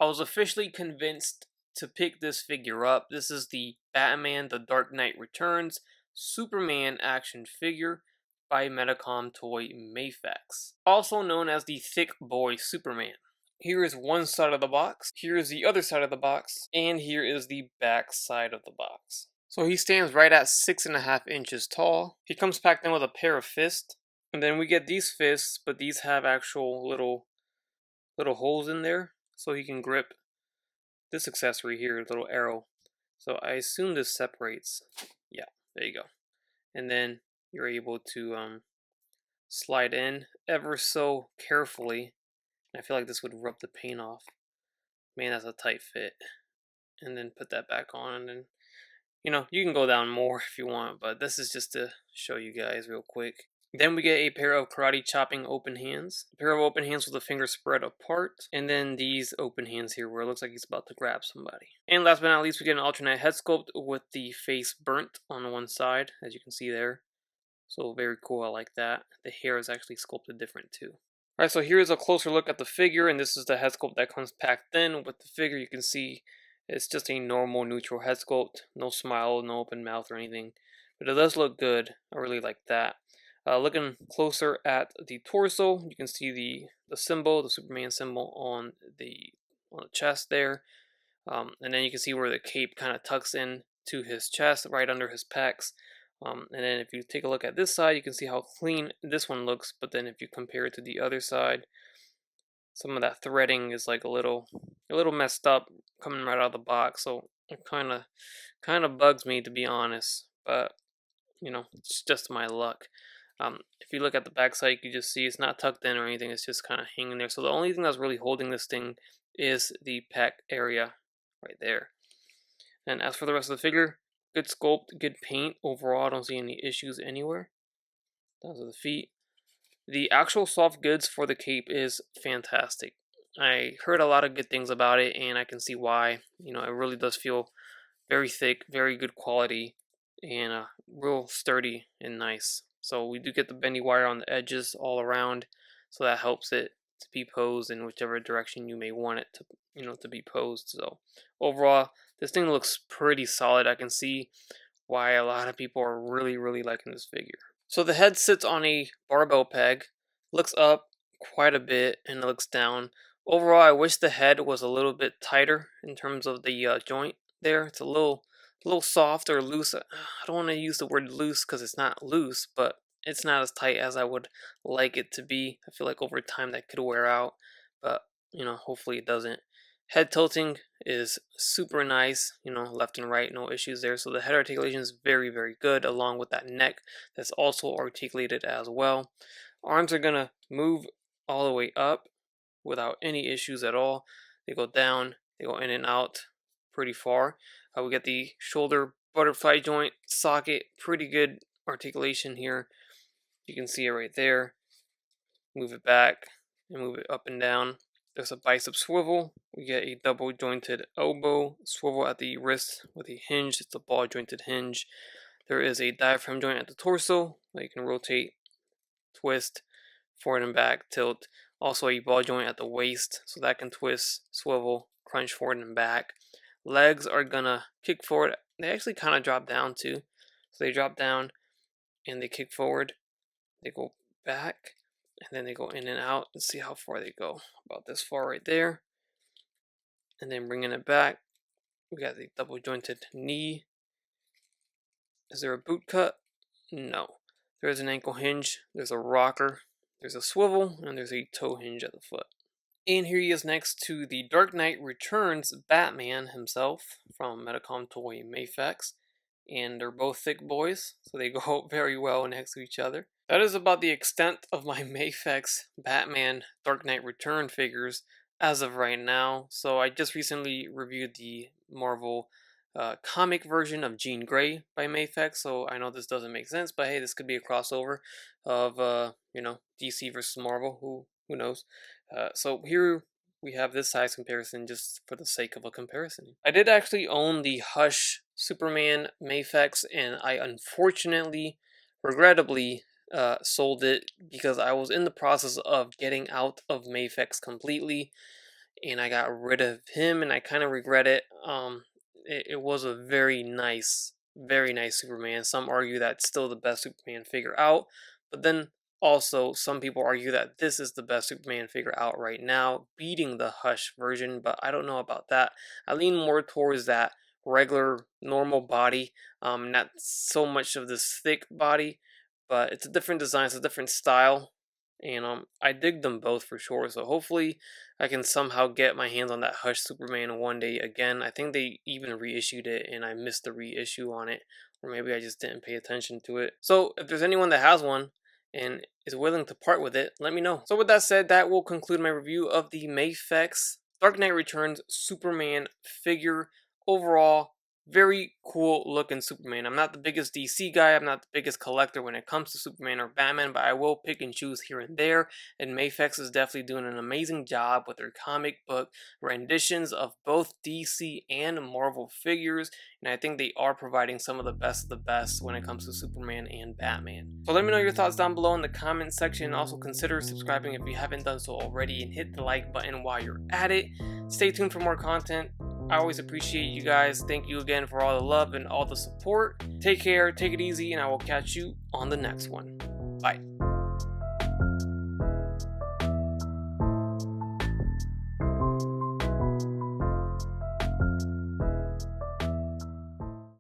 I was officially convinced to pick this figure up. This is the Batman The Dark Knight Returns Superman action figure by Medicom toy Mafex, also known as the Thick Boy Superman. Here is one side of the box, here is the other side of the box, and here is the back side of the box. So he stands right at 6.5 inches tall. He comes packed in with a pair of fists, and then we get these fists, but these have actual little holes in there, so he can grip this accessory here, little arrow. So I assume this separates. Yeah, there you go. And then you're able to slide in ever so carefully. I feel like this would rub the paint off. Man, that's a tight fit. And then put that back on, and then, you know, you can go down more if you want, but this is just to show you guys real quick. Then we get a pair of karate chopping open hands. A pair of open hands with the fingers spread apart. And then these open hands here where it looks like he's about to grab somebody. And last but not least, we get an alternate head sculpt with the face burnt on one side, as you can see there. So very cool, I like that. The hair is actually sculpted different too. Alright, so here's a closer look at the figure, and this is the head sculpt that comes packed in with the figure. You can see it's just a normal neutral head sculpt. No smile, no open mouth or anything. But it does look good. I really like that. Looking closer at the torso, you can see the symbol, the Superman symbol on the chest there. And then you can see where the cape kind of tucks in to his chest, right under his pecs. And then if you take a look at this side, you can see how clean this one looks. But then if you compare it to the other side, some of that threading is like a little messed up coming right out of the box. So it kind of bugs me, to be honest. But you know, it's just my luck. If you look at the back side, you can just see it's not tucked in or anything. It's just kind of hanging there. So the only thing that's really holding this thing is the pec area right there. And as for the rest of the figure, good sculpt, good paint. Overall, I don't see any issues anywhere. Down to the feet. The actual soft goods for the cape is fantastic. I heard a lot of good things about it, and I can see why. You know, it really does feel very thick, very good quality, and real sturdy and nice. So we do get the bendy wire on the edges all around, so that helps it to be posed in whichever direction you may want it to, you know, to be posed. So overall, this thing looks pretty solid. I can see why a lot of people are really liking this figure. So the head sits on a barbell peg, looks up quite a bit, and it looks down. Overall, I wish the head was a little bit tighter in terms of the joint there. It's a little soft or loose. I don't want to use the word loose because it's not loose, but it's not as tight as I would like it to be. I feel like over time that could wear out, but you know, hopefully it doesn't. Head tilting is super nice, you know, left and right, no issues there. So the head articulation is very good, along with that neck that's also articulated as well. Arms are gonna move all the way up without any issues at all. They go down, they go in and out pretty far. We get the shoulder butterfly joint socket, pretty good articulation here. You can see it right there. Move it back and move it up and down. There's a bicep swivel. We get a double jointed elbow swivel at the wrist with a hinge. It's a ball jointed hinge. There is a diaphragm joint at the torso that you can rotate, twist, forward and back, tilt. Also a ball joint at the waist, so that can twist, swivel, crunch forward and back. Legs are gonna kick forward. They actually kind of drop down too. So they drop down and they kick forward. They go back and then they go in and out. Let's see how far they go. About this far right there. And then bringing it back. We got the double jointed knee. Is there a boot cut? No. There's an ankle hinge. There's a rocker. There's a swivel. And there's a toe hinge at the foot. And here he is next to the Dark Knight Returns Batman himself from Medicom toy Mafex. And they're both thick boys, so they go very well next to each other. That is about the extent of my Mafex Batman Dark Knight Return figures as of right now. So I just recently reviewed the Marvel comic version of Jean Grey by Mafex, so I know this doesn't make sense, but hey, this could be a crossover of you know, DC versus Marvel. Who knows? So here we have this size comparison just for the sake of a comparison. I did actually own the Hush Superman Mafex, and I unfortunately, regrettably, sold it because I was in the process of getting out of Mafex completely. and I got rid of him, and I kind of regret it. It was a very nice Superman. Some argue that's still the best Superman figure out, but then also some people argue that this is the best Superman figure out right now, beating the Hush version, but I don't know about that. I lean more towards that regular, normal body, not so much of this thick body, but it's a different design, it's a different style, and I dig them both for sure. So hopefully I can somehow get my hands on that Hush Superman one day again. I think they even reissued it and I missed the reissue on it, or maybe I just didn't pay attention to it. So if there's anyone that has one and is willing to part with it, let me know. So with that said, that will conclude my review of the Mafex Dark Knight Returns Superman figure. Overall, very cool looking Superman. I'm not the biggest DC guy, I'm not the biggest collector when it comes to Superman or Batman, but I will pick and choose here and there, and Mafex is definitely doing an amazing job with their comic book renditions of both DC and Marvel figures, and I think they are providing some of the best when it comes to Superman and Batman. So let me know your thoughts down below in the comment section, and also consider subscribing if you haven't done so already, and hit the like button while you're at it. Stay tuned for more content. I always appreciate you guys. Thank you again for all the love and all the support. Take care, take it easy, and I will catch you on the next one. Bye.